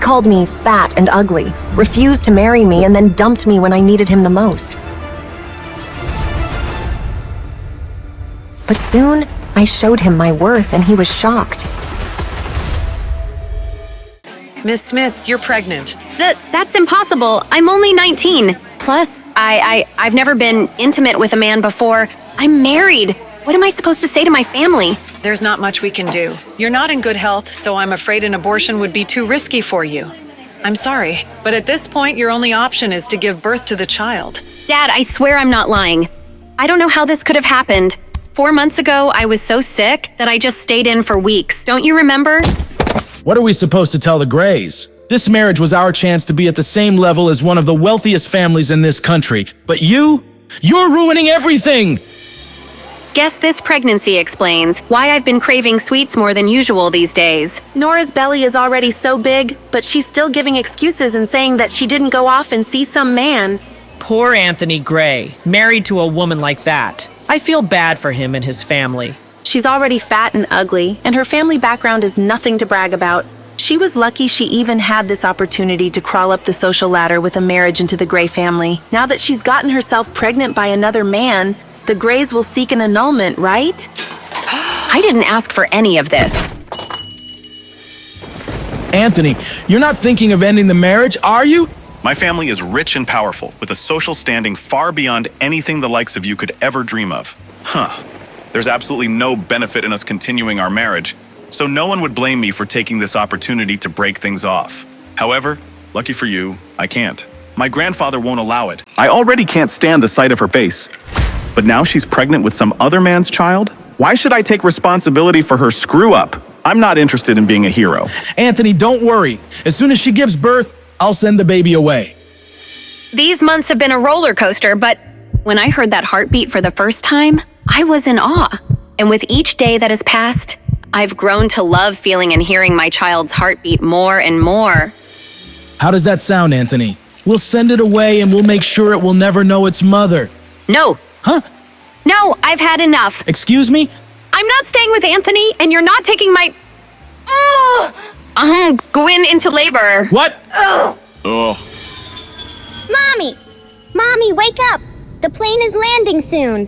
called me fat and ugly, refused to marry me, and then dumped me when I needed him the most. But soon, I showed him my worth and he was shocked. Miss Smith, you're pregnant. That's impossible. I'm only 19. Plus, I've never been intimate with a man before. I'm married. What am I supposed to say to my family? There's not much we can do. You're not in good health, so I'm afraid an abortion would be too risky for you. I'm sorry, but at this point, your only option is to give birth to the child. Dad, I swear I'm not lying. I don't know how this could have happened. 4 months ago, I was so sick that I just stayed in for weeks. Don't you remember? What are we supposed to tell the Grays? This marriage was our chance to be at the same level as one of the wealthiest families in this country. But you're ruining everything! Guess this pregnancy explains why I've been craving sweets more than usual these days. Nora's belly is already so big, but she's still giving excuses and saying that she didn't go off and see some man. Poor Anthony Gray, married to a woman like that. I feel bad for him and his family. She's already fat and ugly, and her family background is nothing to brag about. She was lucky she even had this opportunity to crawl up the social ladder with a marriage into the Gray family. Now that she's gotten herself pregnant by another man, the Grays will seek an annulment, right? I didn't ask for any of this. Anthony, you're not thinking of ending the marriage, are you? My family is rich and powerful, with a social standing far beyond anything the likes of you could ever dream of. There's absolutely no benefit in us continuing our marriage, so no one would blame me for taking this opportunity to break things off. However, lucky for you, I can't. My grandfather won't allow it. I already can't stand the sight of her face. But now she's pregnant with some other man's child? Why should I take responsibility for her screw-up? I'm not interested in being a hero. Anthony, don't worry. As soon as she gives birth, I'll send the baby away. These months have been a roller coaster, but when I heard that heartbeat for the first time, I was in awe. And with each day that has passed, I've grown to love feeling and hearing my child's heartbeat more and more. How does that sound, Anthony? We'll send it away and we'll make sure it will never know its mother. No. Huh? No, I've had enough. Excuse me? I'm not staying with Anthony, and you're not taking my... I'm going into labor. What? Ugh. Mommy, wake up! The plane is landing soon.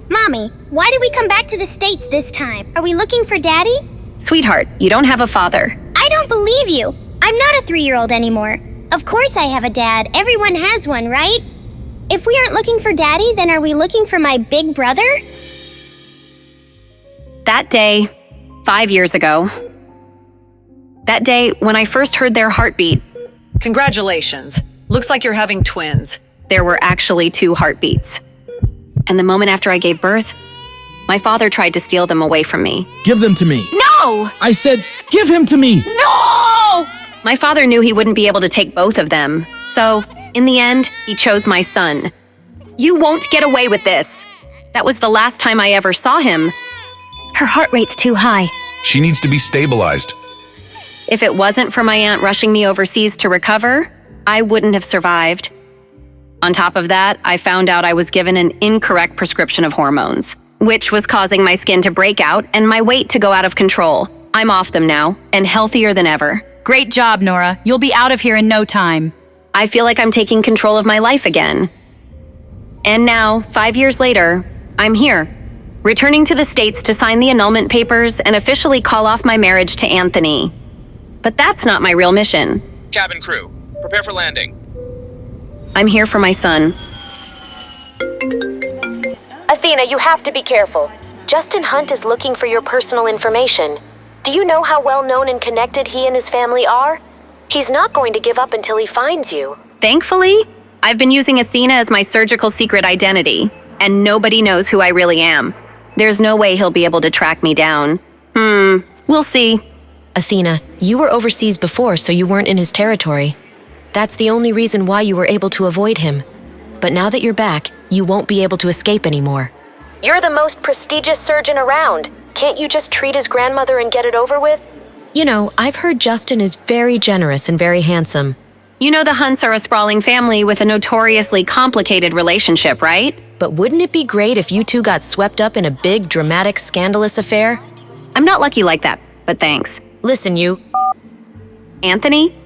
Mommy, why did we come back to the States this time? Are we looking for Daddy? Sweetheart, you don't have a father. I don't believe you. I'm not a 3-year-old anymore. Of course I have a dad. Everyone has one, right? If we aren't looking for Daddy, then are we looking for my big brother? That day, 5 years ago, that day when I first heard their heartbeat, Congratulations. Looks like you're having twins. there were actually 2 heartbeats. And the moment after I gave birth, my father tried to steal them away from me. Give them to me. No! I said, give him to me. No! My father knew he wouldn't be able to take both of them. So, in the end, he chose my son. You won't get away with this. That was the last time I ever saw him. Her heart rate's too high. She needs to be stabilized. If it wasn't for my aunt rushing me overseas to recover, I wouldn't have survived. On top of that, I found out I was given an incorrect prescription of hormones, which was causing my skin to break out and my weight to go out of control. I'm off them now, and healthier than ever. Great job, Nora. You'll be out of here in no time. I feel like I'm taking control of my life again. And now, 5 years later, I'm here, returning to the States to sign the annulment papers and officially call off my marriage to Anthony. But that's not my real mission. Cabin crew, prepare for landing. I'm here for my son. Athena, you have to be careful. Justin Hunt is looking for your personal information. Do you know how well known and connected he and his family are? He's not going to give up until he finds you. Thankfully, I've been using Athena as my surgical secret identity, and nobody knows who I really am. There's no way he'll be able to track me down. We'll see. Athena, you were overseas before, so you weren't in his territory. That's the only reason why you were able to avoid him. But now that you're back, you won't be able to escape anymore. You're the most prestigious surgeon around. Can't you just treat his grandmother and get it over with? You know, I've heard Justin is very generous and very handsome. You know the Hunts are a sprawling family with a notoriously complicated relationship, right? But wouldn't it be great if you two got swept up in a big, dramatic, scandalous affair? I'm not lucky like that, but thanks. Listen, you... Anthony,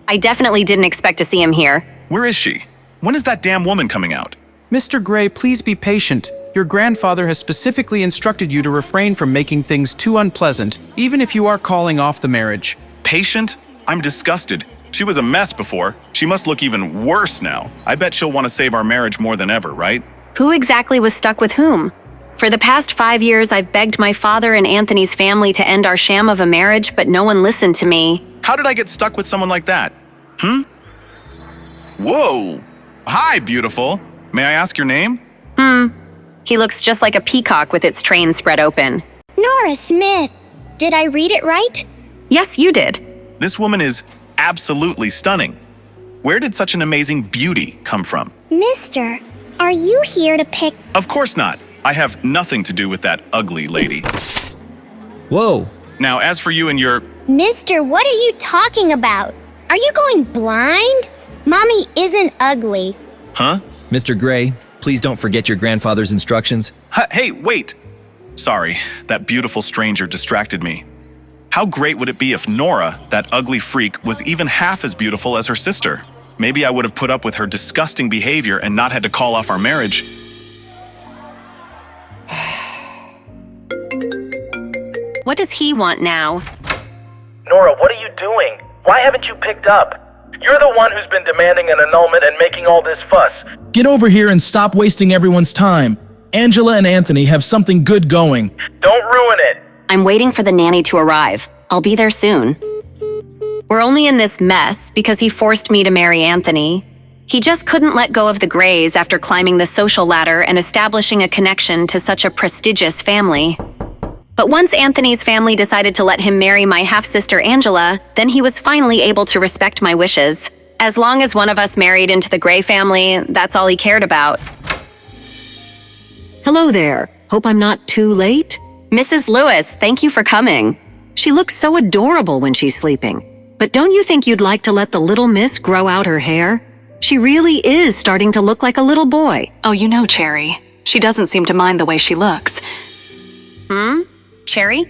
I definitely didn't expect to see him here. Where is she? When is that damn woman coming out? Mr. Gray, please be patient. Your grandfather has specifically instructed you to refrain from making things too unpleasant, even if you are calling off the marriage. Patient? I'm disgusted. She was a mess before. She must look even worse now. I bet she'll want to save our marriage more than ever, right? Who exactly was stuck with whom? For the past 5 years, I've begged my father and Anthony's family to end our sham of a marriage, but no one listened to me. How did I get stuck with someone like that? Whoa! Hi, beautiful. May I ask your name? He looks just like a peacock with its train spread open. Nora Smith. Did I read it right? Yes, you did. This woman is absolutely stunning. Where did such an amazing beauty come from? Mister, are you here to pick? Of course not. I have nothing to do with that ugly lady. Whoa. Now, as for you and your... Mister, what are you talking about? Are you going blind? Mommy isn't ugly. Huh? Mr. Gray, please don't forget your grandfather's instructions. Hey, wait! Sorry, that beautiful stranger distracted me. How great would it be if Nora, that ugly freak, was even half as beautiful as her sister? Maybe I would have put up with her disgusting behavior and not had to call off our marriage. What does he want now? Nora, what are you doing? Why haven't you picked up? You're the one who's been demanding an annulment and making all this fuss. Get over here and stop wasting everyone's time. Angela and Anthony have something good going. Don't ruin it. I'm waiting for the nanny to arrive. I'll be there soon. We're only in this mess because he forced me to marry Anthony. He just couldn't let go of the Grays after climbing the social ladder and establishing a connection to such a prestigious family. But once Anthony's family decided to let him marry my half-sister Angela, then he was finally able to respect my wishes. As long as one of us married into the Gray family, that's all he cared about. Hello there. Hope I'm not too late. Mrs. Lewis, thank you for coming. She looks so adorable when she's sleeping. But don't you think you'd like to let the little miss grow out her hair? She really is starting to look like a little boy. Oh, you know, Cherry. She doesn't seem to mind the way she looks. Cherry?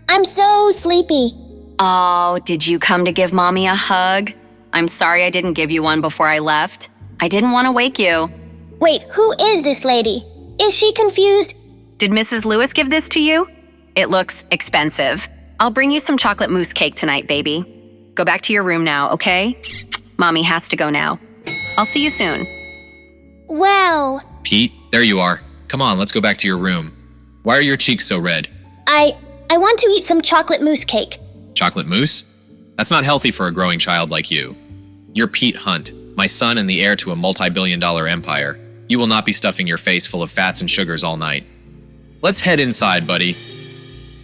I'm so sleepy. Oh, did you come to give Mommy a hug? I'm sorry I didn't give you one before I left. I didn't want to wake you. Wait, who is this lady? Is she confused? Did Mrs. Lewis give this to you? It looks expensive. I'll bring you some chocolate mousse cake tonight, baby. Go back to your room now, okay? Mommy has to go now. I'll see you soon. Wow. Pete, there you are. Come on, let's go back to your room. Why are your cheeks so red? I want to eat some chocolate mousse cake. Chocolate mousse? That's not healthy for a growing child like you. You're Pete Hunt, my son and the heir to a multi-billion-dollar empire. You will not be stuffing your face full of fats and sugars all night. Let's head inside, buddy.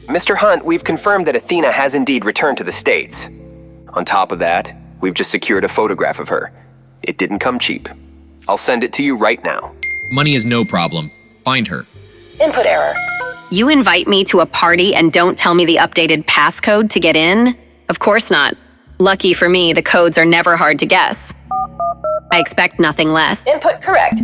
Mr. Hunt, we've confirmed that Athena has indeed returned to the States. On top of that, we've just secured a photograph of her. It didn't come cheap. I'll send it to you right now. Money is no problem. Find her. Input error. You invite me to a party and don't tell me the updated passcode to get in? Of course not. Lucky for me, the codes are never hard to guess. I expect nothing less. Input correct.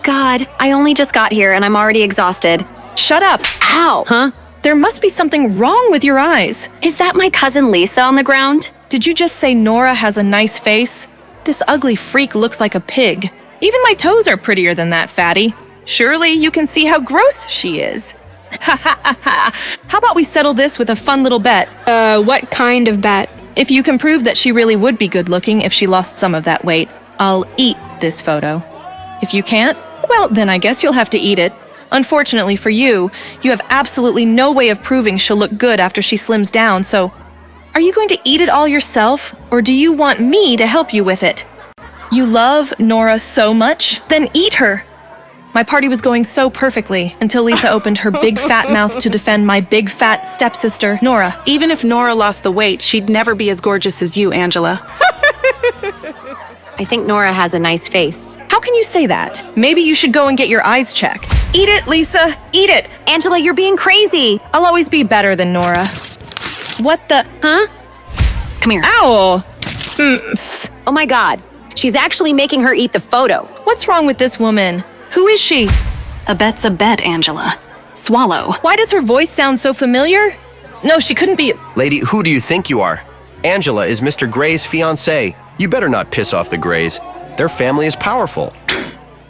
God, I only just got here and I'm already exhausted. Shut up. Ow. Huh? There must be something wrong with your eyes. Is that my cousin Lisa on the ground? Did you just say Nora has a nice face? This ugly freak looks like a pig. Even my toes are prettier than that, fatty. Surely you can see how gross she is. Ha ha ha ha. How about we settle this with a fun little bet? What kind of bet? If you can prove that she really would be good looking if she lost some of that weight, I'll eat this photo. If you can't, well, then I guess you'll have to eat it. Unfortunately for you, you have absolutely no way of proving she'll look good after she slims down, so are you going to eat it all yourself, or do you want me to help you with it? You love Nora so much? Then eat her! My party was going so perfectly until Lisa opened her big fat mouth to defend my big fat stepsister, Nora. Even if Nora lost the weight, she'd never be as gorgeous as you, Angela. I think Nora has a nice face. How can you say that? Maybe you should go and get your eyes checked. Eat it, Lisa! Eat it! Angela, you're being crazy! I'll always be better than Nora. What the... Huh? Come here. Ow! Oh my God. She's actually making her eat the photo. What's wrong with this woman? Who is she? A bet's a bet, Angela. Swallow. Why does her voice sound so familiar? No, she couldn't be... Lady, who do you think you are? Angela is Mr. Gray's fiancée. You better not piss off the Grays. Their family is powerful.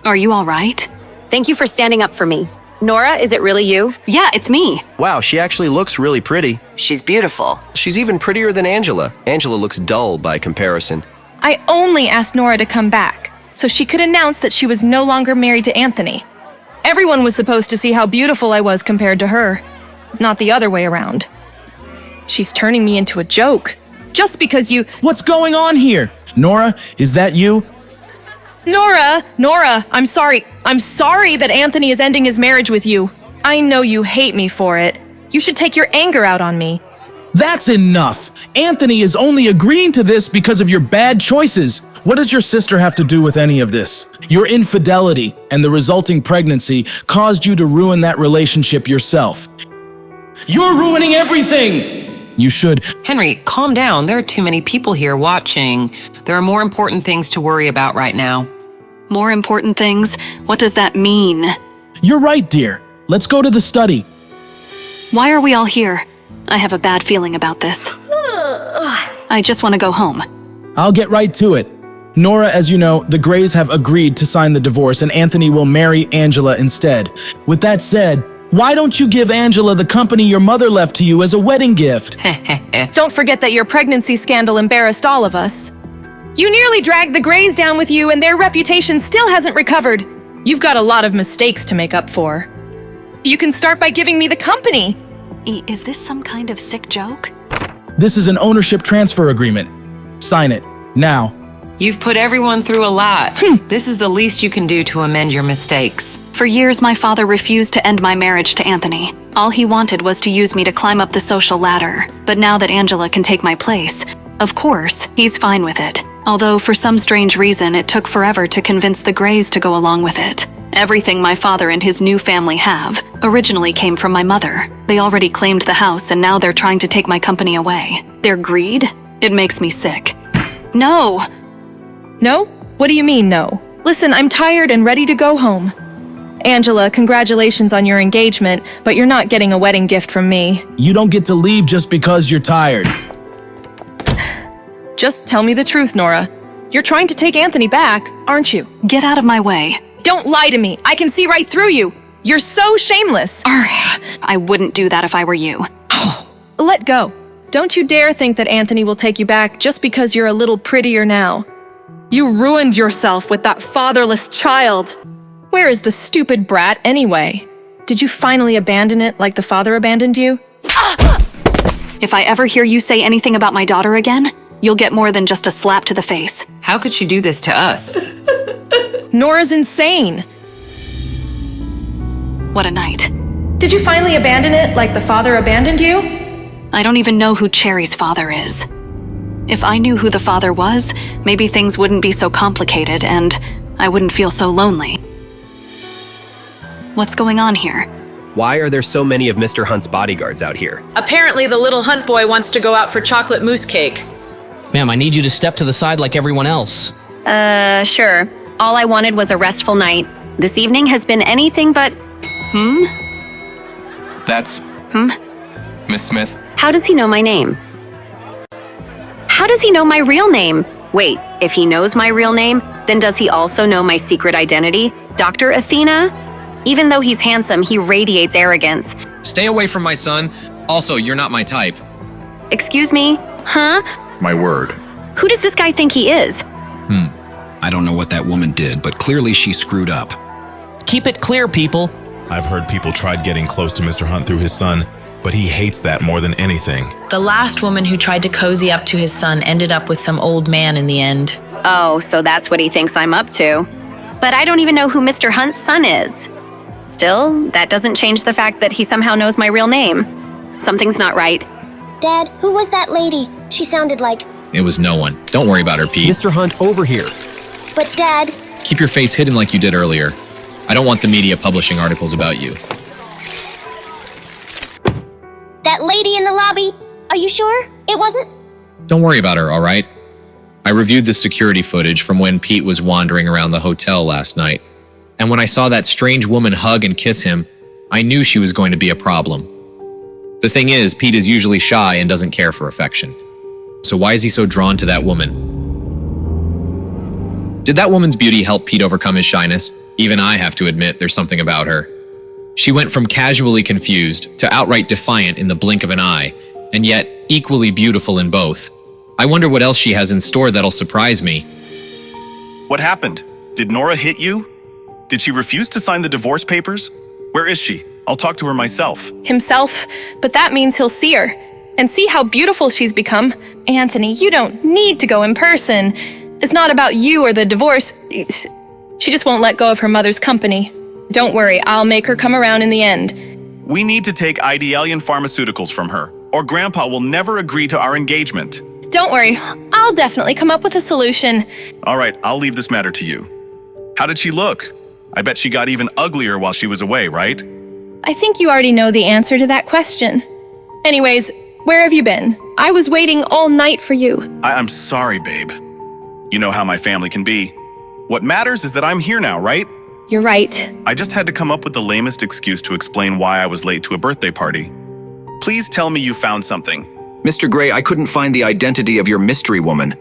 Are you all right? Thank you for standing up for me. Nora, is it really you? Yeah, it's me. Wow, she actually looks really pretty. She's beautiful. She's even prettier than Angela. Angela looks dull by comparison. I only asked Nora to come back so she could announce that she was no longer married to Anthony. Everyone was supposed to see how beautiful I was compared to her, not the other way around. She's turning me into a joke. Just because you— What's going on here? Nora, is that you? Nora, I'm sorry. I'm sorry that Anthony is ending his marriage with you. I know you hate me for it. You should take your anger out on me. That's enough. Anthony is only agreeing to this because of your bad choices. What does your sister have to do with any of this? Your infidelity and the resulting pregnancy caused you to ruin that relationship yourself. You're ruining everything! You should— Henry, calm down. There are too many people here watching. There are more important things to worry about right now. More important things? What does that mean? You're right, dear. Let's go to the study. Why are we all here? I have a bad feeling about this. I just want to go home. I'll get right to it. Nora, as you know, the Grays have agreed to sign the divorce and Anthony will marry Angela instead. With that said, why don't you give Angela the company your mother left to you as a wedding gift? Don't forget that your pregnancy scandal embarrassed all of us. You nearly dragged the Grays down with you and their reputation still hasn't recovered. You've got a lot of mistakes to make up for. You can start by giving me the company. Is this some kind of sick joke? This is an ownership transfer agreement. Sign it, now. You've put everyone through a lot. This is the least you can do to amend your mistakes. For years, my father refused to end my marriage to Anthony. All he wanted was to use me to climb up the social ladder. But now that Angela can take my place, of course, he's fine with it. Although for some strange reason, it took forever to convince the Grays to go along with it. Everything my father and his new family have originally came from my mother. They already claimed the house and now they're trying to take my company away. Their greed? It makes me sick. No! No? What do you mean, no? Listen, I'm tired and ready to go home. Angela, congratulations on your engagement, but you're not getting a wedding gift from me. You don't get to leave just because you're tired. Just tell me the truth, Nora. You're trying to take Anthony back, aren't you? Get out of my way. Don't lie to me. I can see right through you. You're so shameless. I wouldn't do that if I were you. Let go. Don't you dare think that Anthony will take you back just because you're a little prettier now. You ruined yourself with that fatherless child. Where is the stupid brat anyway? Did you finally abandon it like the father abandoned you? If I ever hear you say anything about my daughter again, you'll get more than just a slap to the face. How could she do this to us? Nora's insane. What a night. Did you finally abandon it like the father abandoned you? I don't even know who Cherry's father is. If I knew who the father was, maybe things wouldn't be so complicated and I wouldn't feel so lonely. What's going on here? Why are there so many of Mr. Hunt's bodyguards out here? Apparently the little Hunt boy wants to go out for chocolate mousse cake. Ma'am, I need you to step to the side like everyone else. Sure. All I wanted was a restful night. This evening has been anything but— That's... Miss Smith? How does he know my name? How does he know my real name? Wait, if he knows my real name, then does he also know my secret identity? Dr. Athena? Even though he's handsome, he radiates arrogance. Stay away from my son. Also, you're not my type. Excuse me? Huh? My word. Who does this guy think he is? I don't know what that woman did, but clearly she screwed up. Keep it clear, people. I've heard people tried getting close to Mr. Hunt through his son, but he hates that more than anything. The last woman who tried to cozy up to his son ended up with some old man in the end. Oh, so that's what he thinks I'm up to. But I don't even know who Mr. Hunt's son is. Still, that doesn't change the fact that he somehow knows my real name. Something's not right. Dad, who was that lady? She sounded like... It was no one. Don't worry about her, Pete. Mr. Hunt, over here. But Dad... Keep your face hidden like you did earlier. I don't want the media publishing articles about you. That lady in the lobby, are you sure? It wasn't? Don't worry about her, all right? I reviewed the security footage from when Pete was wandering around the hotel last night. And when I saw that strange woman hug and kiss him, I knew she was going to be a problem. The thing is, Pete is usually shy and doesn't care for affection. So why is he so drawn to that woman? Did that woman's beauty help Pete overcome his shyness? Even I have to admit there's something about her. She went from casually confused to outright defiant in the blink of an eye, and yet equally beautiful in both. I wonder what else she has in store that'll surprise me. What happened? Did Nora hit you? Did she refuse to sign the divorce papers? Where is she? I'll talk to her myself. Himself, but that means he'll see her. And see how beautiful she's become. Anthony, you don't need to go in person. It's not about you or the divorce. She just won't let go of her mother's company. Don't worry, I'll make her come around in the end. We need to take Idealian Pharmaceuticals from her, or Grandpa will never agree to our engagement. Don't worry, I'll definitely come up with a solution. All right, I'll leave this matter to you. How did she look? I bet she got even uglier while she was away, right? I think you already know the answer to that question. Anyways, where have you been? I was waiting all night for you. I'm sorry, babe. You know how my family can be. What matters is that I'm here now, right? You're right. I just had to come up with the lamest excuse to explain why I was late to a birthday party. Please tell me you found something. Mr. Gray, I couldn't find the identity of your mystery woman,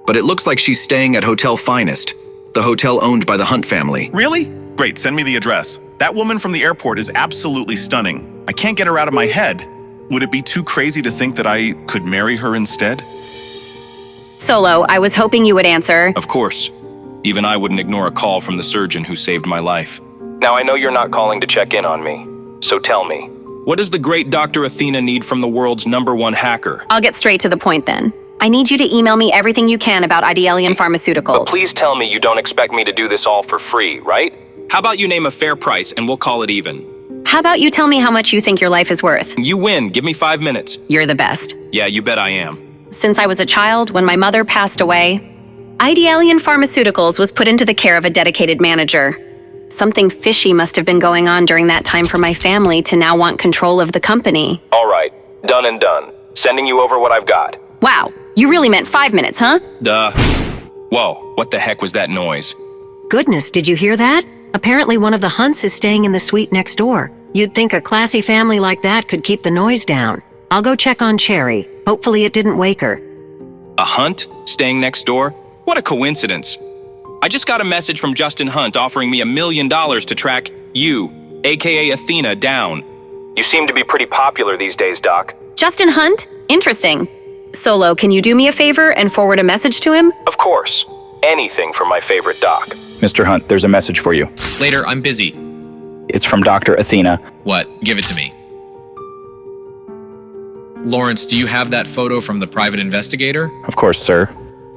but it looks like she's staying at Hotel Finest, the hotel owned by the Hunt family. Really? Great, send me the address. That woman from the airport is absolutely stunning. I can't get her out of my head. Would it be too crazy to think that I could marry her instead? Solo, I was hoping you would answer. Of course. Even I wouldn't ignore a call from the surgeon who saved my life. Now I know you're not calling to check in on me, so tell me, what does the great Dr. Athena need from the world's #1 hacker? I'll get straight to the point then. I need you to email me everything you can about Idealian Pharmaceuticals. But please tell me you don't expect me to do this all for free, right? How about you name a fair price and we'll call it even? How about you tell me how much you think your life is worth? You win. Give me 5 minutes. You're the best. Yeah, you bet I am. Since I was a child, when my mother passed away, Idealian Pharmaceuticals was put into the care of a dedicated manager. Something fishy must have been going on during that time for my family to now want control of the company. All right, done and done. Sending you over what I've got. Wow, you really meant 5 minutes, huh? Duh. Whoa, what the heck was that noise? Goodness, did you hear that? Apparently one of the Hunts is staying in the suite next door. You'd think a classy family like that could keep the noise down. I'll go check on Cherry. Hopefully it didn't wake her. A Hunt staying next door? What a coincidence. I just got a message from Justin Hunt offering me $1 million to track you, aka Athena, down. You seem to be pretty popular these days, Doc. Justin Hunt? Interesting. Solo, can you do me a favor and forward a message to him? Of course. Anything for my favorite Doc. Mr. Hunt, there's a message for you. Later, I'm busy. It's from Dr. Athena. What? Give it to me. Lawrence, do you have that photo from the private investigator? Of course, sir.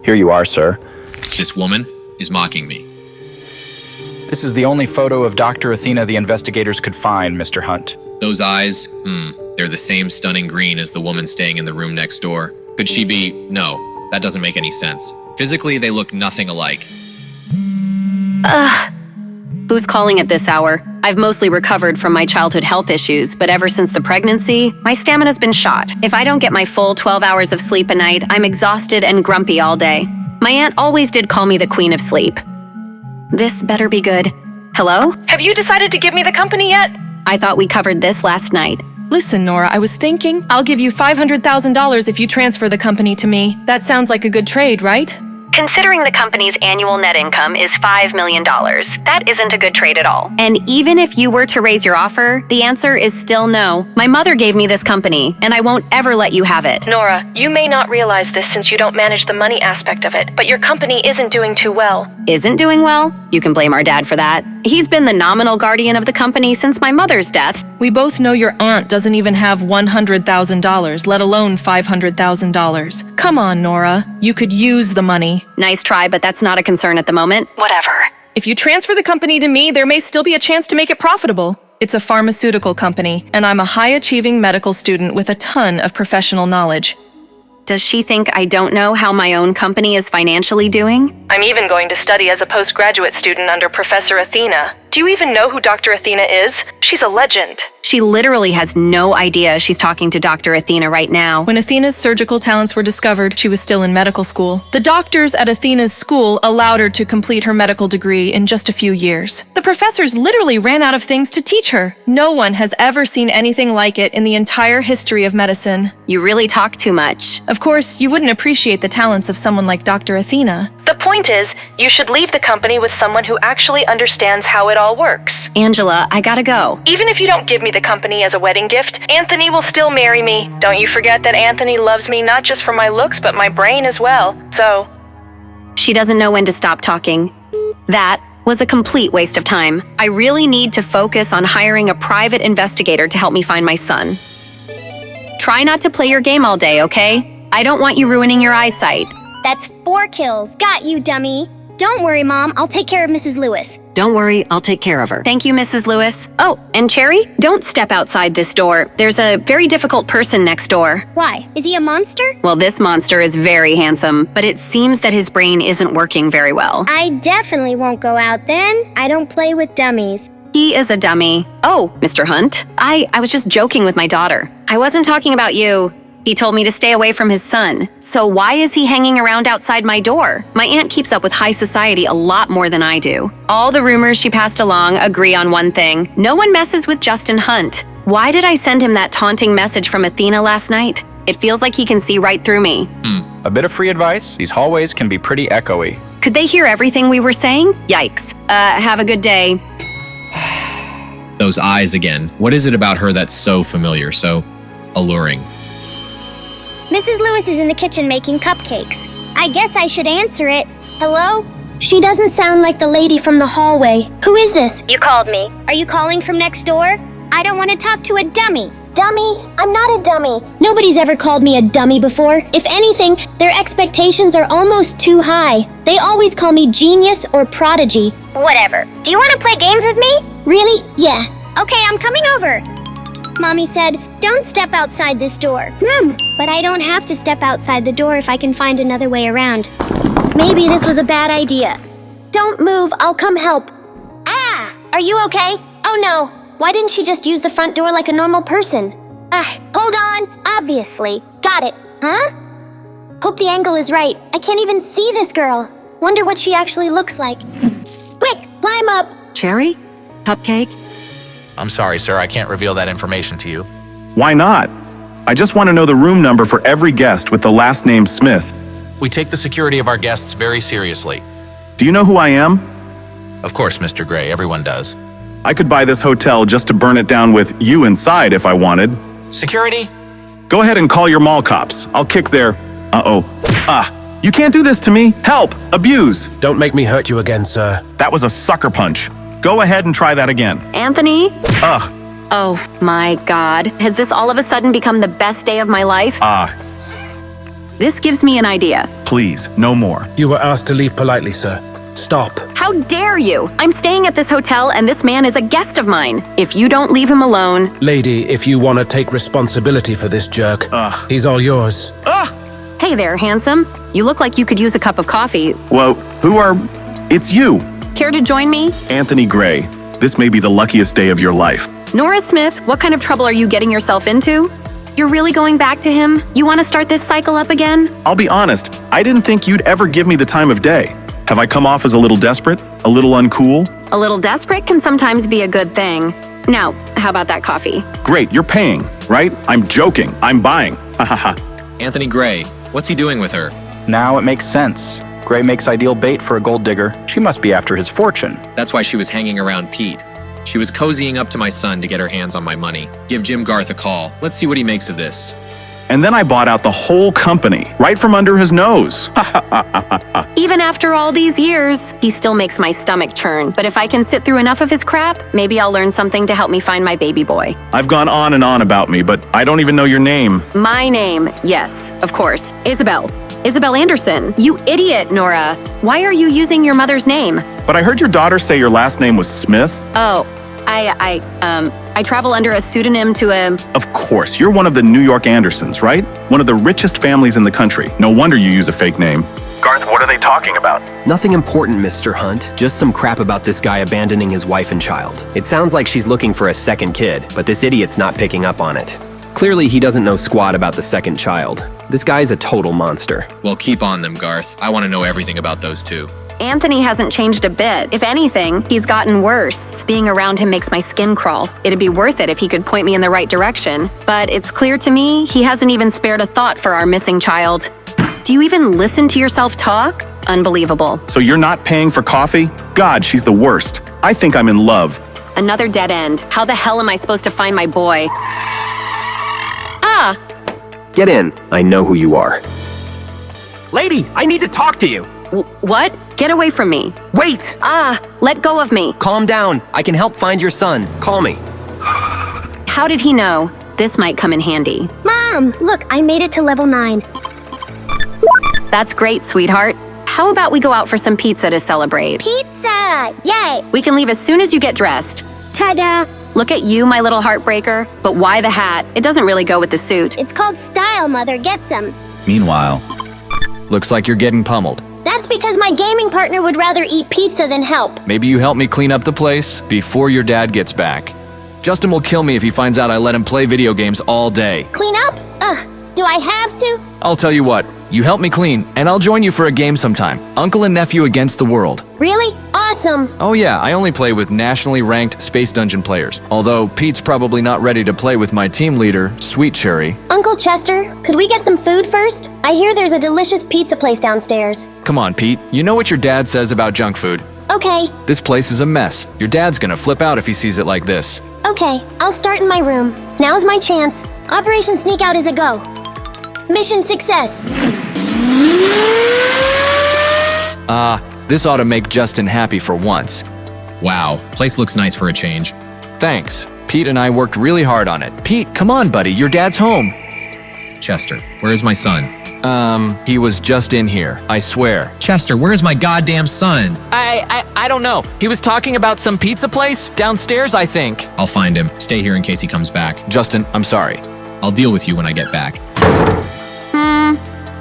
Here you are, sir. This woman is mocking me. This is the only photo of Dr. Athena the investigators could find, Mr. Hunt. Those eyes, they're the same stunning green as the woman staying in the room next door. Could she be? No, that doesn't make any sense. Physically, they look nothing alike. Who's calling at this hour? I've mostly recovered from my childhood health issues, but ever since the pregnancy, my stamina's been shot. If I don't get my full 12 hours of sleep a night, I'm exhausted and grumpy all day. My aunt always did call me the Queen of Sleep. This better be good. Hello? Have you decided to give me the company yet? I thought we covered this last night. Listen, Nora, I was thinking I'll give you $500,000 if you transfer the company to me. That sounds like a good trade, right? Considering the company's annual net income is $5 million, that isn't a good trade at all. And even if you were to raise your offer, the answer is still no. My mother gave me this company, and I won't ever let you have it. Nora, you may not realize this since you don't manage the money aspect of it, but your company isn't doing too well. Isn't doing well? You can blame our dad for that. He's been the nominal guardian of the company since my mother's death. We both know your aunt doesn't even have $100,000, let alone $500,000. Come on, Nora. You could use the money. Nice try, but that's not a concern at the moment. Whatever. If you transfer the company to me, there may still be a chance to make it profitable. It's a pharmaceutical company, and I'm a high-achieving medical student with a ton of professional knowledge. Does she think I don't know how my own company is financially doing? I'm even going to study as a postgraduate student under Professor Athena. Do you even know who Dr. Athena is? She's a legend. She literally has no idea she's talking to Dr. Athena right now. When Athena's surgical talents were discovered, she was still in medical school. The doctors at Athena's school allowed her to complete her medical degree in just a few years. The professors literally ran out of things to teach her. No one has ever seen anything like it in the entire history of medicine. You really talk too much. Of course, you wouldn't appreciate the talents of someone like Dr. Athena. The point is, you should leave the company with someone who actually understands how it all works. Angela, I gotta go. Even if you don't give me the company as a wedding gift, Anthony will still marry me. Don't you forget that Anthony loves me not just for my looks, but my brain as well. So... She doesn't know when to stop talking. That was a complete waste of time. I really need to focus on hiring a private investigator to help me find my son. Try not to play your game all day, okay? I don't want you ruining your eyesight. That's 4 kills. Got you, dummy. Don't worry, Mom. I'll take care of Mrs. Lewis. Don't worry, I'll take care of her. Thank you, Mrs. Lewis. Oh, and Cherry, don't step outside this door. There's a very difficult person next door. Why? Is he a monster? Well, this monster is very handsome, but it seems that his brain isn't working very well. I definitely won't go out then. I don't play with dummies. He is a dummy. Oh, Mr. Hunt, I was just joking with my daughter. I wasn't talking about you. He told me to stay away from his son. So why is he hanging around outside my door? My aunt keeps up with high society a lot more than I do. All the rumors she passed along agree on one thing. No one messes with Justin Hunt. Why did I send him that taunting message from Athena last night? It feels like he can see right through me. A bit of free advice. These hallways can be pretty echoey. Could they hear everything we were saying? Yikes. Have a good day. Those eyes again. What is it about her that's so familiar, so alluring? Mrs. Lewis is in the kitchen making cupcakes. I guess I should answer it. Hello? She doesn't sound like the lady from the hallway. Who is this? You called me. Are you calling from next door? I don't want to talk to a dummy. Dummy? I'm not a dummy. Nobody's ever called me a dummy before. If anything, their expectations are almost too high. They always call me genius or prodigy. Whatever. Do you want to play games with me? Really? Yeah. Okay, I'm coming over. Mommy said, don't step outside this door. But I don't have to step outside the door if I can find another way around. Maybe this was a bad idea. Don't move, I'll come help. Ah! Are you okay? Oh no. Why didn't she just use the front door like a normal person? Hold on. Obviously. Got it. Huh? Hope the angle is right. I can't even see this girl. Wonder what she actually looks like. Quick, climb up. Cherry? Cupcake? I'm sorry, sir. I can't reveal that information to you. Why not? I just want to know the room number for every guest with the last name Smith. We take the security of our guests very seriously. Do you know who I am? Of course, Mr. Gray. Everyone does. I could buy this hotel just to burn it down with you inside if I wanted. Security? Go ahead and call your mall cops. I'll kick their... You can't do this to me. Help! Abuse! Don't make me hurt you again, sir. That was a sucker punch. Go ahead and try that again. Anthony? Ugh. Oh my God. Has this all of a sudden become the best day of my life? This gives me an idea. Please, no more. You were asked to leave politely, sir. Stop. How dare you? I'm staying at this hotel and this man is a guest of mine. If you don't leave him alone... Lady, if you want to take responsibility for this jerk, he's all yours. Hey there, handsome. You look like you could use a cup of coffee. Whoa, It's you. Care to join me? Anthony Gray. This may be the luckiest day of your life. Nora Smith, what kind of trouble are you getting yourself into? You're really going back to him? You want to start this cycle up again? I'll be honest, I didn't think you'd ever give me the time of day. Have I come off as a little desperate? A little uncool? A little desperate can sometimes be a good thing. Now, how about that coffee? Great, you're paying, right? I'm joking. I'm buying. Ha ha ha. Anthony Gray, what's he doing with her? Now it makes sense. Gray makes ideal bait for a gold digger. She must be after his fortune. That's why she was hanging around Pete. She was cozying up to my son to get her hands on my money. Give Jim Garth a call. Let's see what he makes of this. And then I bought out the whole company, right from under his nose. Even after all these years, he still makes my stomach churn. But if I can sit through enough of his crap, maybe I'll learn something to help me find my baby boy. I've gone on and on about me, but I don't even know your name. My name, yes, of course. Isabel. Isabel Anderson. You idiot, Nora. Why are you using your mother's name? But I heard your daughter say your last name was Smith. Oh, I travel under a pseudonym to a... Of course, you're one of the New York Andersons, right? One of the richest families in the country. No wonder you use a fake name. Garth, what are they talking about? Nothing important, Mr. Hunt. Just some crap about this guy abandoning his wife and child. It sounds like she's looking for a second kid, but this idiot's not picking up on it. Clearly, he doesn't know squat about the second child. This guy's a total monster. Well, keep on them, Garth. I want to know everything about those two. Anthony hasn't changed a bit. If anything, he's gotten worse. Being around him makes my skin crawl. It'd be worth it if he could point me in the right direction. But it's clear to me he hasn't even spared a thought for our missing child. Do you even listen to yourself talk? Unbelievable. So you're not paying for coffee? God, she's the worst. I think I'm in love. Another dead end. How the hell am I supposed to find my boy? Ah! Get in. I know who you are. Lady, I need to talk to you. What? Get away from me. Wait! Ah! Let go of me. Calm down. I can help find your son. Call me. How did he know? This might come in handy. Mom, look, I made it to level 9. That's great, sweetheart. How about we go out for some pizza to celebrate? Pizza! Yay! We can leave as soon as you get dressed. Ta-da! Look at you, my little heartbreaker. But why the hat? It doesn't really go with the suit. It's called style, Mother. Get some. Meanwhile, looks like you're getting pummeled. That's because my gaming partner would rather eat pizza than help. Maybe you help me clean up the place before your dad gets back. Justin will kill me if he finds out I let him play video games all day. Clean up? Ugh, do I have to? I'll tell you what, you help me clean, and I'll join you for a game sometime. Uncle and nephew against the world. Really? Awesome. Oh yeah, I only play with nationally ranked Space Dungeon players. Although Pete's probably not ready to play with my team leader, Sweet Cherry. Uncle Chester, could we get some food first? I hear there's a delicious pizza place downstairs. Come on, Pete. You know what your dad says about junk food. Okay. This place is a mess. Your dad's gonna flip out if he sees it like this. Okay, I'll start in my room. Now's my chance. Operation Sneak Out is a go. Mission success. This ought to make Justin happy for once. Wow, place looks nice for a change. Thanks. Pete and I worked really hard on it. Pete, come on, buddy. Your dad's home. Chester, where's my son? He was just in here. I swear. Chester, where's my goddamn son? I don't know. He was talking about some pizza place downstairs, I think. I'll find him. Stay here in case he comes back. Justin, I'm sorry. I'll deal with you when I get back.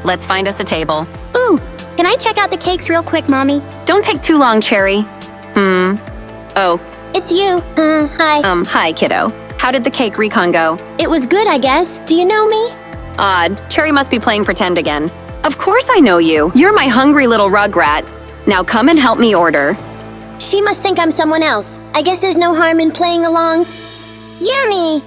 Let's find us a table. Ooh, can I check out the cakes real quick, Mommy? Don't take too long, Cherry. Oh. It's you. Hi. Hi, kiddo. How did the cake recon go? It was good, I guess. Do you know me? Odd. Cherry must be playing pretend again. Of course I know you. You're my hungry little rugrat. Now come and help me order. She must think I'm someone else. I guess there's no harm in playing along. Yummy.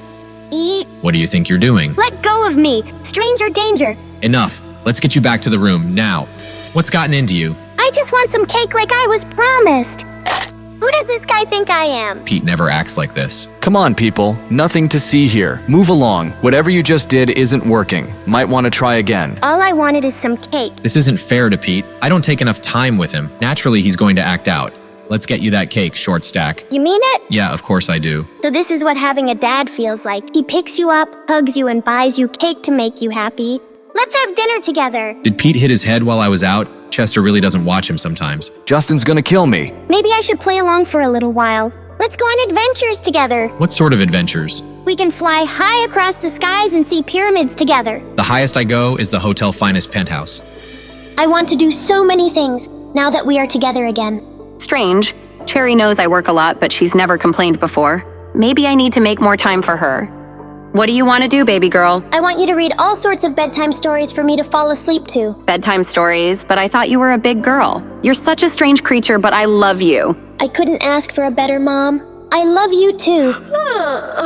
Eat. What do you think you're doing? Let go of me. Stranger danger. Enough. Let's get you back to the room, now. What's gotten into you? I just want some cake like I was promised. Who does this guy think I am? Pete never acts like this. Come on, people. Nothing to see here. Move along. Whatever you just did isn't working. Might want to try again. All I wanted is some cake. This isn't fair to Pete. I don't take enough time with him. Naturally, he's going to act out. Let's get you that cake, Short Stack. You mean it? Yeah, of course I do. So this is what having a dad feels like. He picks you up, hugs you, and buys you cake to make you happy. Let's have dinner together. Did Pete hit his head while I was out? Chester really doesn't watch him sometimes. Justin's gonna kill me. Maybe I should play along for a little while. Let's go on adventures together. What sort of adventures? We can fly high across the skies and see pyramids together. The highest I go is the Hotel Finest penthouse. I want to do so many things now that we are together again. Strange. Cherry knows I work a lot, but she's never complained before. Maybe I need to make more time for her. What do you want to do, baby girl? I want you to read all sorts of bedtime stories for me to fall asleep to. Bedtime stories, but I thought you were a big girl. You're such a strange creature, but I love you. I couldn't ask for a better mom. I love you too.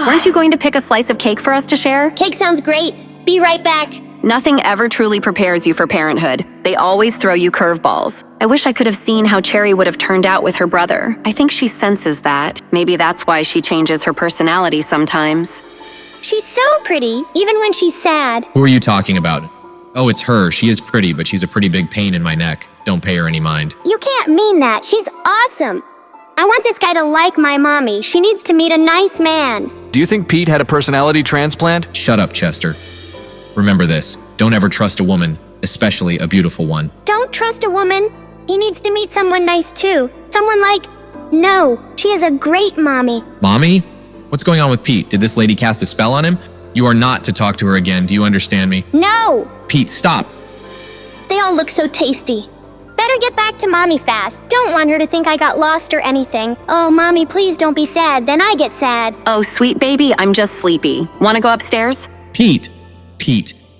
Weren't you going to pick a slice of cake for us to share? Cake sounds great. Be right back. Nothing ever truly prepares you for parenthood. They always throw you curveballs. I wish I could have seen how Cherry would have turned out with her brother. I think she senses that. Maybe that's why she changes her personality sometimes. She's so pretty, even when she's sad. Who are you talking about? Oh, it's her. She is pretty, but she's a pretty big pain in my neck. Don't pay her any mind. You can't mean that. She's awesome. I want this guy to like my mommy. She needs to meet a nice man. Do you think Pete had a personality transplant? Shut up, Chester. Remember this. Don't ever trust a woman, especially a beautiful one. Don't trust a woman. He needs to meet someone nice too. Someone like... No, she is a great mommy. Mommy? What's going on with Pete? Did this lady cast a spell on him? You are not to talk to her again. Do you understand me? No! Pete, stop! They all look so tasty. Better better get back to Mommy fast. Don't want her to think I got lost or anything. Oh, Mommy, please don't be sad. Then I get sad. Oh, sweet baby, I'm just sleepy. Want to go upstairs? Pete,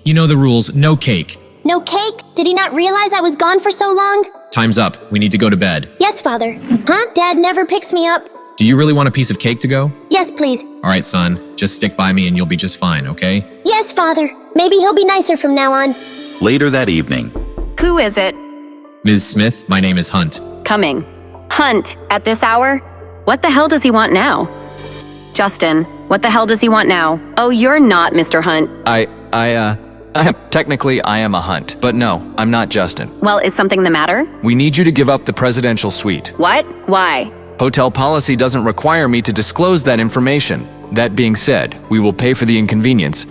you know the rules. No cake. No cake? Did he not realize I was gone for so long? Time's up. We need to go to bed. Yes, Father. Huh? Dad never picks me up. Do you really want a piece of cake to go? Yes, please. All right, son. Just stick by me and you'll be just fine, okay? Yes, Father. Maybe he'll be nicer from now on. Later that evening. Who is it? Ms. Smith, my name is Hunt. Coming. Hunt, at this hour? What the hell does he want now? Justin, what the hell does he want now? Oh, you're not Mr. Hunt. Technically, I am a Hunt, but no, I'm not Justin. Well, is something the matter? We need you to give up the presidential suite. What? Why? Hotel policy doesn't require me to disclose that information. That being said, we will pay for the inconvenience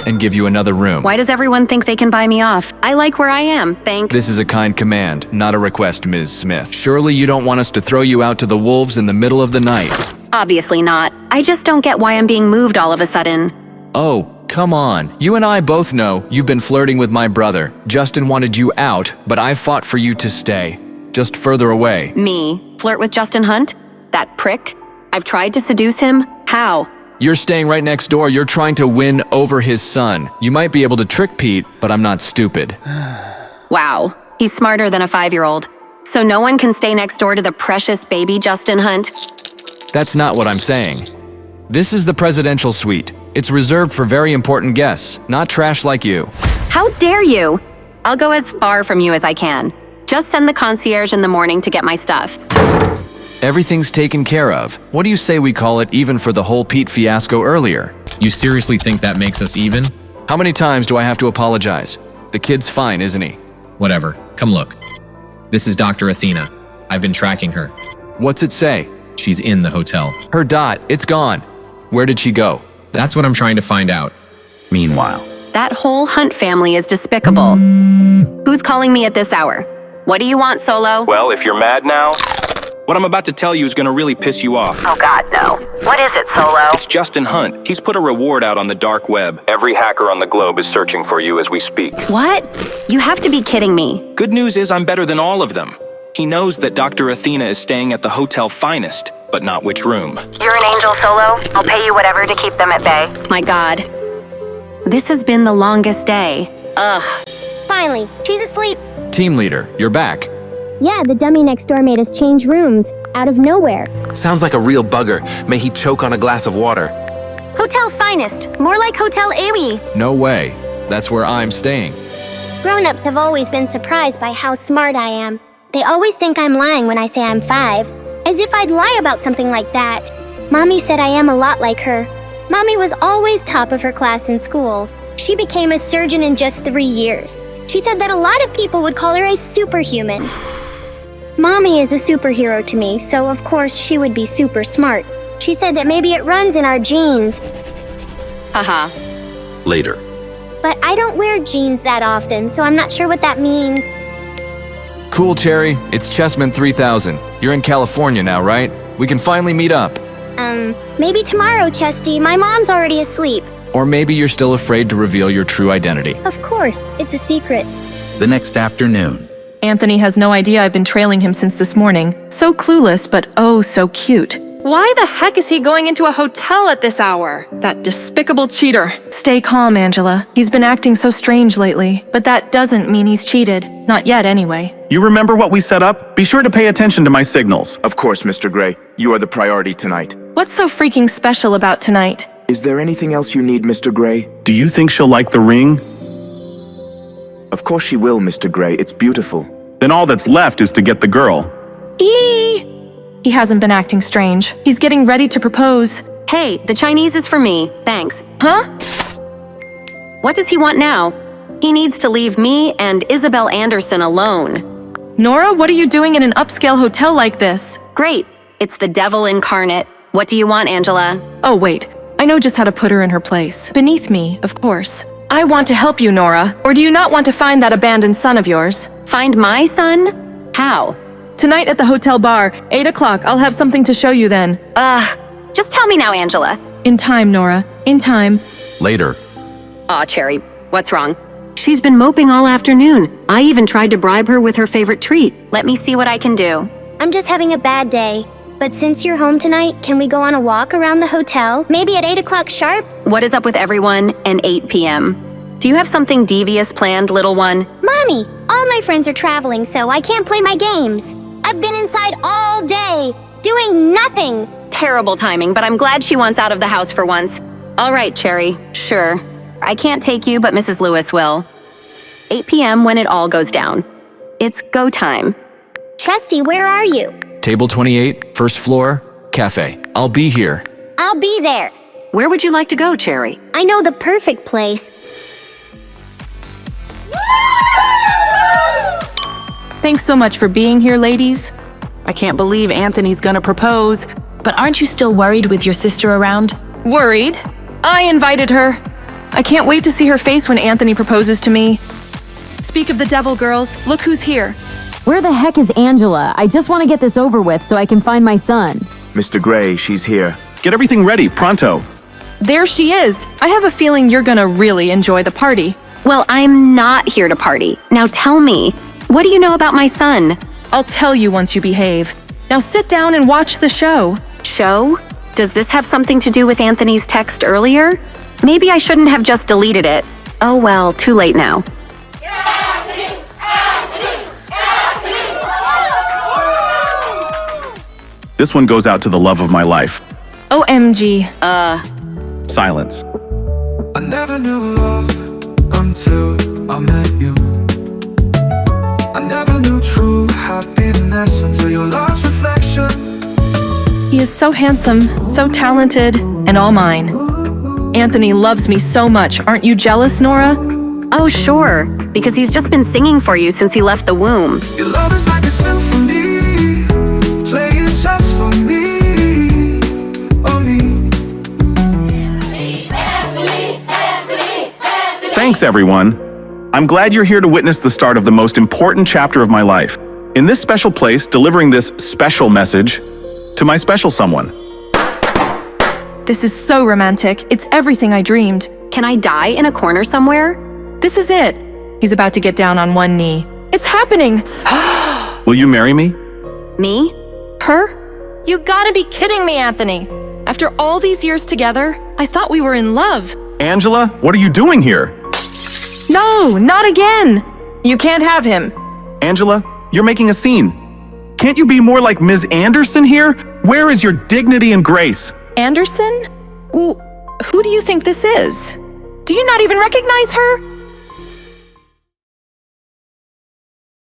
and give you another room. Why does everyone think they can buy me off? I like where I am, This is a kind command, not a request, Ms. Smith. Surely you don't want us to throw you out to the wolves in the middle of the night. Obviously not. I just don't get why I'm being moved all of a sudden. Oh, come on. You and I both know you've been flirting with my brother. Justin wanted you out, but I fought for you to stay. Just further away. Me? Flirt with Justin Hunt? That prick? I've tried to seduce him? How? You're staying right next door. You're trying to win over his son. You might be able to trick Pete, but I'm not stupid. Wow. He's smarter than a 5-year-old. So no one can stay next door to the precious baby Justin Hunt? That's not what I'm saying. This is the presidential suite. It's reserved for very important guests, not trash like you. How dare you? I'll go as far from you as I can. Just send the concierge in the morning to get my stuff. Everything's taken care of. What do you say we call it even for the whole Pete fiasco earlier? You seriously think that makes us even? How many times do I have to apologize? The kid's fine, isn't he? Whatever. Come look. This is Dr. Athena. I've been tracking her. What's it say? She's in the hotel. Her dot, it's gone. Where did she go? That's what I'm trying to find out. Meanwhile. That whole Hunt family is despicable. Who's calling me at this hour? What do you want, Solo? Well, if you're mad now, what I'm about to tell you is gonna really piss you off. Oh God, no. What is it, Solo? It's Justin Hunt. He's put a reward out on the dark web. Every hacker on the globe is searching for you as we speak. What? You have to be kidding me. Good news is I'm better than all of them. He knows that Dr. Athena is staying at the Hotel Finest, but not which room. You're an angel, Solo. I'll pay you whatever to keep them at bay. My God. This has been the longest day. Ugh. Finally, she's asleep. Team leader, you're back. Yeah, the dummy next door made us change rooms, out of nowhere. Sounds like a real bugger. May he choke on a glass of water. Hotel Finest, more like Hotel Amy. No way. That's where I'm staying. Grown-ups have always been surprised by how smart I am. They always think I'm lying when I say I'm 5, as if I'd lie about something like that. Mommy said I am a lot like her. Mommy was always top of her class in school. She became a surgeon in just 3 years. She said that a lot of people would call her a superhuman. Mommy is a superhero to me, so of course she would be super smart. She said that maybe it runs in our genes. Haha. Later. But I don't wear jeans that often, so I'm not sure what that means. Cool, Cherry. It's Chessman 3000. You're in California now, right? We can finally meet up. Maybe tomorrow, Chesty. My mom's already asleep. Or maybe you're still afraid to reveal your true identity. Of course, it's a secret. The next afternoon. Anthony has no idea I've been trailing him since this morning. So clueless, but oh so cute. Why the heck is he going into a hotel at this hour? That despicable cheater. Stay calm, Angela. He's been acting so strange lately. But that doesn't mean he's cheated. Not yet, anyway. You remember what we set up? Be sure to pay attention to my signals. Of course, Mr. Gray. You are the priority tonight. What's so freaking special about tonight? Is there anything else you need, Mr. Gray? Do you think she'll like the ring? Of course she will, Mr. Gray. It's beautiful. Then all that's left is to get the girl. He hasn't been acting strange. He's getting ready to propose. Hey, the Chinese is for me. Thanks. Huh? What does he want now? He needs to leave me and Isabel Anderson alone. Nora, what are you doing in an upscale hotel like this? Great. It's the devil incarnate. What do you want, Angela? Oh, wait. I know just how to put her in her place. Beneath me, of course. I want to help you, Nora. Or do you not want to find that abandoned son of yours? Find my son? How? Tonight at the hotel bar, 8 o'clock. I'll have something to show you then. Just tell me now, Angela. In time, Nora. In time. Later. Aw, Cherry. What's wrong? She's been moping all afternoon. I even tried to bribe her with her favorite treat. Let me see what I can do. I'm just having a bad day. But since you're home tonight, can we go on a walk around the hotel? Maybe at 8 o'clock sharp? What is up with everyone and 8 p.m.? Do you have something devious planned, little one? Mommy, all my friends are traveling, so I can't play my games. I've been inside all day, doing nothing. Terrible timing, but I'm glad she wants out of the house for once. All right, Cherry, sure. I can't take you, but Mrs. Lewis will. 8 p.m. when it all goes down. It's go time. Chesty, where are you? Table 28, first floor, cafe. I'll be here. I'll be there. Where would you like to go, Cherry? I know the perfect place. Thanks so much for being here, ladies. I can't believe Anthony's gonna propose. But aren't you still worried with your sister around? Worried? I invited her. I can't wait to see her face when Anthony proposes to me. Speak of the devil, girls. Look who's here. Where the heck is Angela? I just want to get this over with so I can find my son. Mr. Gray, she's here. Get everything ready, pronto. There she is. I have a feeling you're gonna really enjoy the party. Well, I'm not here to party. Now tell me, what do you know about my son? I'll tell you once you behave. Now sit down and watch the show. Show? Does this have something to do with Anthony's text earlier? Maybe I shouldn't have just deleted it. Oh well, too late now. This one goes out to the love of my life. OMG. Silence. I never knew love until I met you. I never knew true happiness until your love's reflection. He is so handsome, so talented, and all mine. Anthony loves me so much. Aren't you jealous, Nora? Oh, sure, because he's just been singing for you since he left the womb. Your love is like a symphony, playing just for me, oh me. Thanks, everyone. I'm glad you're here to witness the start of the most important chapter of my life. In this special place, delivering this special message to my special someone. This is so romantic. It's everything I dreamed. Can I die in a corner somewhere? This is it. He's about to get down on one knee. It's happening. Will you marry me? Me? Her? You gotta be kidding me, Anthony. After all these years together, I thought we were in love. Angela, what are you doing here? No, not again. You can't have him. Angela, you're making a scene. Can't you be more like Ms. Anderson here? Where is your dignity and grace? Anderson? Who do you think this is? Do you not even recognize her?